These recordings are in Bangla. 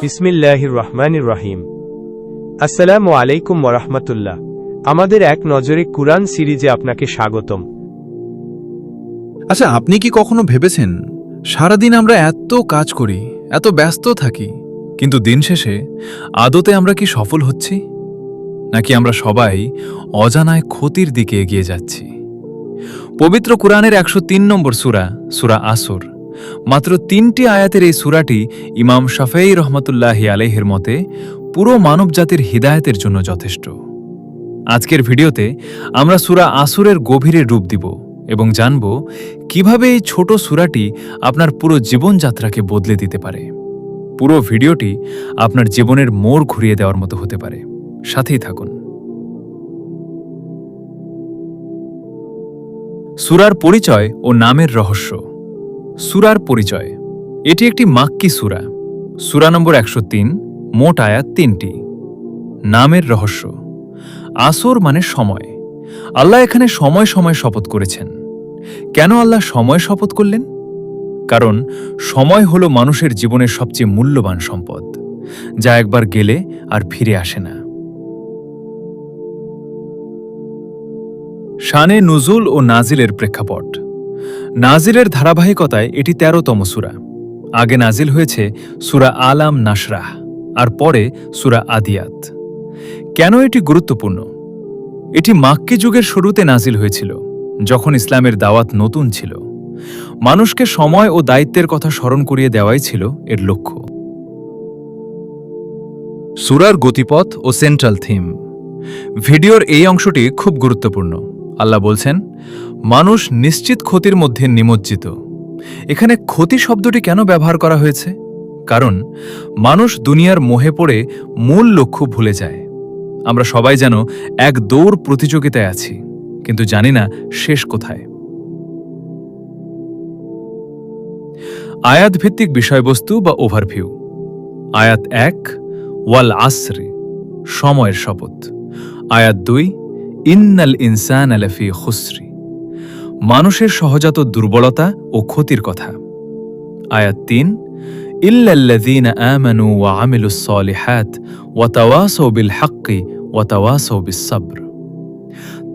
বিসমিল্লাহির রহমানির রহিম। আসসালামু আলাইকুম ওয়ারাহমাতুল্লাহ। আমাদের এক নজরে কুরআন সিরিজে আপনাকে স্বাগতম। আচ্ছা, আপনি কি কখনো ভেবেছেন সারাদিন আমরা এত কাজ করি, এত ব্যস্ত থাকি, কিন্তু দিন শেষে আদতে আমরা কি সফল হচ্ছি, নাকি আমরা সবাই অজানায় ক্ষতির দিকে এগিয়ে যাচ্ছি? পবিত্র কুরআনের 103 নম্বর সূরা, সূরা আসর, মাত্র 3টি আয়াতের এই সূরাটি ইমাম শাফেঈ রহমাতুল্লাহি আলাইহির মতে পুরো মানবজাতির হিদায়াতের জন্য যথেষ্ট। আজকের ভিডিওতে আমরা সূরা আসরের গভীরে ডুব দিব এবং জানব কিভাবে এই ছোট সূরাটি আপনার পুরো জীবনযাত্রাকে বদলে দিতে পারে। পুরো ভিডিওটি আপনার জীবনের মোড় ঘুরিয়ে দেওয়ার মতো হতে পারে। সাথেই থাকুন। সূরার পরিচয় ও নামের রহস্য। সূরার পরিচয়। এটি একটি মাক্কি সূরা। সূরা নম্বর 103, মোট আয়াত 3টি। নামের রহস্য। আসর মানে সময়। আল্লাহ এখানে সময় সময় শপথ করেছেন। কেন আল্লাহ সময় শপথ করলেন? কারণ সময় হল মানুষের জীবনের সবচেয়ে মূল্যবান সম্পদ, যা একবার গেলে আর ফিরে আসে না। শানে নুজুল ও নাজিলের প্রেক্ষাপট। নাজিলের ধারাবাহিকতায় এটি 13তম সূরা। আগে নাজিল হয়েছে সূরা আলাম নাশরাহ, আর পরে সূরা আদিয়াত। কেন এটি গুরুত্বপূর্ণ? এটি মাক্কি যুগের শুরুতে নাজিল হয়েছিল, যখন ইসলামের দাওয়াত নতুন ছিল। মানুষকে সময় ও দায়িত্বের কথা স্মরণ করিয়ে দেওয়াই ছিল এর লক্ষ্য। সূরার গতিপথ ও সেন্ট্রাল থিম। ভিডিওর এই অংশটি খুব গুরুত্বপূর্ণ। আল্লাহ বলছেন, মানুষ নিশ্চিত ক্ষতির মধ্যে নিমজ্জিত। এখানে ক্ষতি শব্দটি কেন ব্যবহার করা হয়েছে? কারণ মানুষ দুনিয়ার মোহে পড়ে মূল লক্ষ্য ভুলে যায়। আমরা সবাই যেন এক দৌড় প্রতিযোগিতায় আছি, কিন্তু জানি না শেষ কোথায়। আয়াত ভিত্তিক বিষয়বস্তু বা ওভারভিউ। আয়াত 1, ওয়াল আসরি, সময়ের শপথ। আয়াত 2, ইন্নাল ইনসানা লাফি খুসরি, মানুষের সহজাত দুর্বলতা ও ক্ষতির কথা। আয়াত 3, ইল্লাল্লাযীনা আমানু ওয়া আমিলুস সলিহাত ওয়া তাওয়াসাউ বিল হাক্কি ওয়া তাওয়াসাউ বিস সাবর,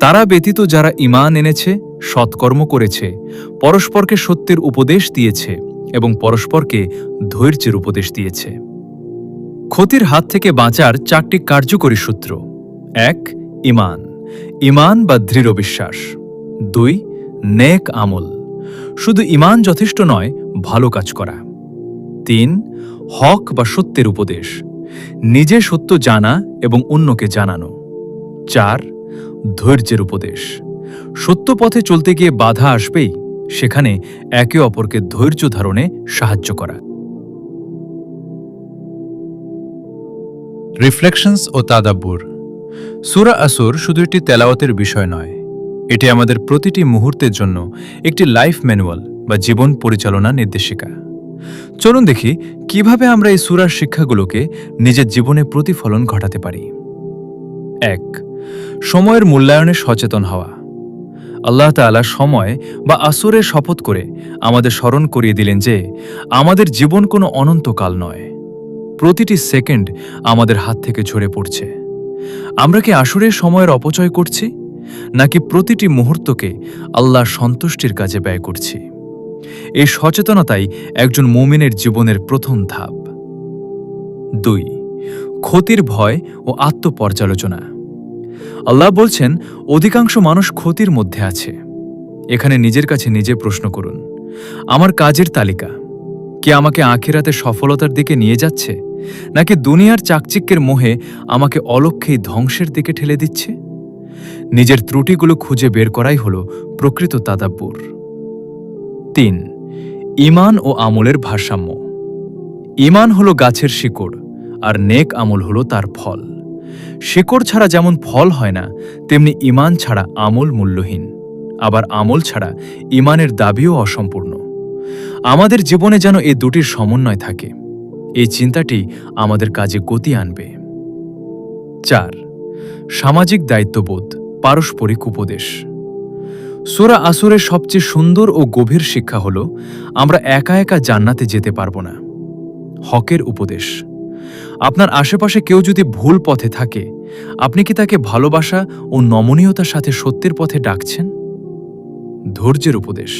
তারা ব্যতীত যারা ঈমান এনেছে, সৎকর্ম করেছে, পরস্পরকে সত্যের উপদেশ দিয়েছে এবং পরস্পরকে ধৈর্যের উপদেশ দিয়েছে। ক্ষতির হাত থেকে বাঁচার 4টি কার্যকরী সূত্র। 1, ঈমান, ঈমান বা দৃঢ় বিশ্বাস। 2, নেক আমল, শুধু ঈমান যথেষ্ট নয়, ভালো কাজ করা। 3, হক বা সত্যের উপদেশ, নিজে সত্য জানা এবং অন্যকে জানানো। 4, ধৈর্যের উপদেশ, সত্য পথে চলতে গিয়ে বাধা আসবেই, সেখানে একে অপরকে ধৈর্য ধারণে সাহায্য করা। রিফ্লেকশনস ও তাদাব্বুর। সূরা আসর শুধু একটি তেলাওয়াতের বিষয় নয়, এটি আমাদের প্রতিটি মুহূর্তের জন্য একটি লাইফ ম্যানুয়াল বা জীবন পরিচালনা নির্দেশিকা। চলুন দেখি কিভাবে আমরা এই সূরার শিক্ষাগুলোকে নিজের জীবনে প্রতিফলন ঘটাতে পারি। 1, সময়ের মূল্যায়নে সচেতন হওয়া। আল্লাহ তাআলা সময় বা আসরে শপথ করে আমাদের স্মরণ করিয়ে দিলেন যে আমাদের জীবন কোনো অনন্তকাল নয়। প্রতিটি সেকেন্ড আমাদের হাত থেকে ঝরে পড়ছে। আমরা কি আসরে সময়ের অপচয় করছি, নাকি প্রতিটি মুহূর্তকে আল্লাহর সন্তুষ্টির কাজে ব্যয় করছি? এই সচেতনতাই একজন মুমিনের জীবনের প্রথম ধাপ। 2, ক্ষতির ভয় ও আত্মপর্যালোচনা। আল্লাহ বলছেন, অধিকাংশ মানুষ ক্ষতির মধ্যে আছে। এখানে নিজের কাছে নিজে প্রশ্ন করুন, আমার কাজের তালিকা কি আমাকে আখিরাতে সফলতার দিকে নিয়ে যাচ্ছে, নাকি দুনিয়ার চাকচিক্যের মোহে আমাকে অলক্ষ্যেই ধ্বংসের দিকে ঠেলে দিচ্ছে? নিজের ত্রুটিগুলো খুঁজে বের করাই হল প্রকৃত তাদাব্বুর। 3, ঈমান ও আমলের ভারসাম্য। ঈমান হল গাছের শিকড়, আর নেক আমল হল তার ফল। শিকড় ছাড়া যেমন ফল হয় না, তেমনি ঈমান ছাড়া আমল মূল্যহীন। আবার আমল ছাড়া ঈমানের দাবিও অসম্পূর্ণ। আমাদের জীবনে যেন এই দুটির সমন্বয় থাকে। এই চিন্তাটি আমাদের কাজে গতি আনবে। 4, সামাজিক দায়িত্ববোধ, পারস্পরিক উপদেশ। সূরা আসরের সবচেয়ে সুন্দর ও গভীর শিক্ষা হল আমরা একা একা জান্নাতে যেতে পারব না। হকের উপদেশ। আপনার আশেপাশে কেউ যদি ভুল পথে থাকে, আপনি কি তাকে ভালোবাসা ও নমনীয়তার সাথে সত্যের পথে ডাকছেন? ধৈর্যের উপদেশ।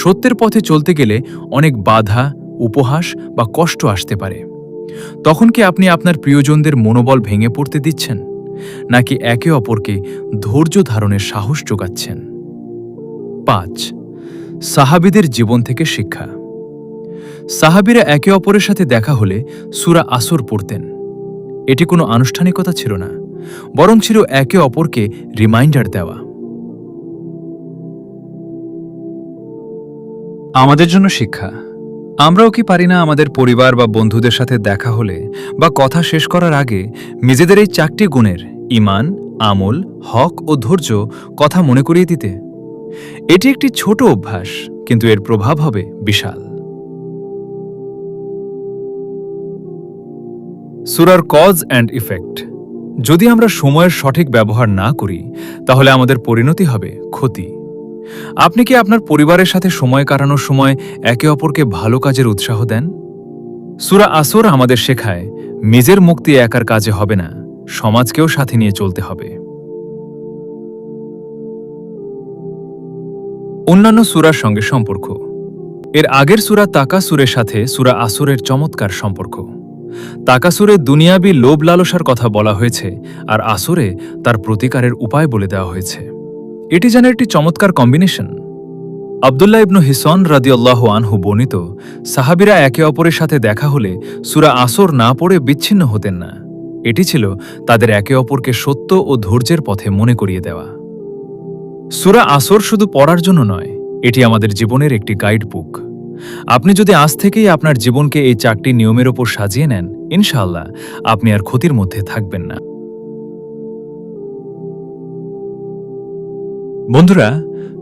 সত্যের পথে চলতে গেলে অনেক বাধা, উপহাস বা কষ্ট আসতে পারে। তখন কি আপনি আপনার প্রিয়জনদের মনোবল ভেঙে পড়তে দিচ্ছেন, নাকি একে অপরকে ধৈর্য ধারণের সাহস যোগাচ্ছেন? 5. সাহাবীদের জীবন থেকে শিক্ষা। সাহাবীরা একে অপরের সাথে দেখা হলে সূরা আসর পড়তেন। এটি কোনো আনুষ্ঠানিকতা ছিল না, বরং ছিল একে অপরকে রিমাইন্ডার দেওয়া। আমাদের জন্য শিক্ষা। আমরাও কি পারি না আমাদের পরিবার বা বন্ধুদের সাথে দেখা হলে বা কথা শেষ করার আগে নিজেদের এই 4টি গুণের ঈমান, আমল, হক ও ধৈর্য কথা মনে করিয়ে দিতে? এটি একটি ছোট অভ্যাস, কিন্তু এর প্রভাব হবে বিশাল। সূরার কজ অ্যান্ড ইফেক্ট। যদি আমরা সময়ের সঠিক ব্যবহার না করি, তাহলে আমাদের পরিণতি হবে ক্ষতি। আপনি কি আপনার পরিবারের সাথে সময় কাটানোর সময় একে অপরকে ভালো কাজের উৎসাহ দেন? সূরা আসর আমাদের শেখায় নিজের মুক্তি একার কাজে হবে না, সমাজকেও সাথে নিয়ে চলতে হবে। অন্যান্য সূরার সঙ্গে সম্পর্ক। এর আগের সূরা তাকাসুরের সাথে সূরা আসরের চমৎকার সম্পর্ক। তাকাসুরে দুনিয়াবী লোভ লালসার কথা বলা হয়েছে, আর আসরে তার প্রতিকারের উপায় বলে দেওয়া হয়েছে। এটি যেন একটি চমৎকার কম্বিনেশন। আব্দুল্লাহ ইবনু হিসন রাদিয়াল্লাহু আনহু বর্ণিত, সাহাবীরা একে অপরের সাথে দেখা হলে সূরা আসর না পড়ে বিচ্ছিন্ন হতেন না। এটি ছিল তাদের একে অপরকে সত্য ও ধৈর্যের পথে মনে করিয়ে দেওয়া। সূরা আসর শুধু পড়ার জন্য নয়, এটি আমাদের জীবনের একটি গাইড বুক। আপনি যদি আজ থেকেই আপনার জীবনকে এই 4টি নিয়মের ওপর সাজিয়ে নেন, ইনশাআল্লাহ আপনি আর ক্ষতির মধ্যে থাকবেন না। বন্ধুরা,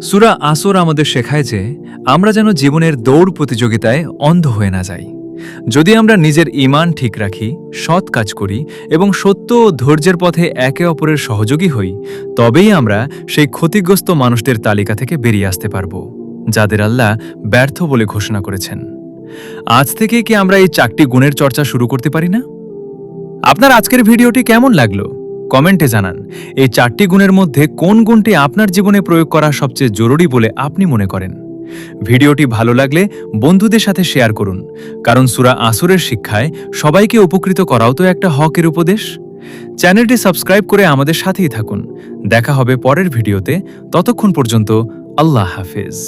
সূরা আসর আমাদের শেখায় যে আমরা যেন জীবনের দৌড় প্রতিযোগিতায় অন্ধ হয়ে না যাই। যদি আমরা নিজের ঈমান ঠিক রাখি, সৎ কাজ করি এবং সত্য ও ধৈর্যের পথে একে অপরের সহযোগী হই, তবেই আমরা সেই ক্ষতিগ্রস্ত মানুষদের তালিকা থেকে বেরিয়ে আসতে পারব, যাদের আল্লাহ ব্যর্থ বলে ঘোষণা করেছেন। আজ থেকে কি আমরা এই 4টি গুণের চর্চা শুরু করতে পারি না? আপনার আজকের ভিডিওটি কেমন লাগলো? কমেন্টে জানান এই 4টি গুণের মধ্যে কোন গুণটি আপনার জীবনে প্রয়োগ করা সবচেয়ে জরুরি বলে আপনি মনে করেন। ভিডিওটি ভালো লাগলে বন্ধুদের সাথে শেয়ার করুন, কারণ সূরা আসরের শিক্ষায় সবাইকে উপকৃত করাও তো একটা হকের উপদেশ। চ্যানেলটি সাবস্ক্রাইব করে আমাদের সাথেই থাকুন। দেখা হবে পরের ভিডিওতে। ততক্ষণ পর্যন্ত আল্লাহ হাফেজ।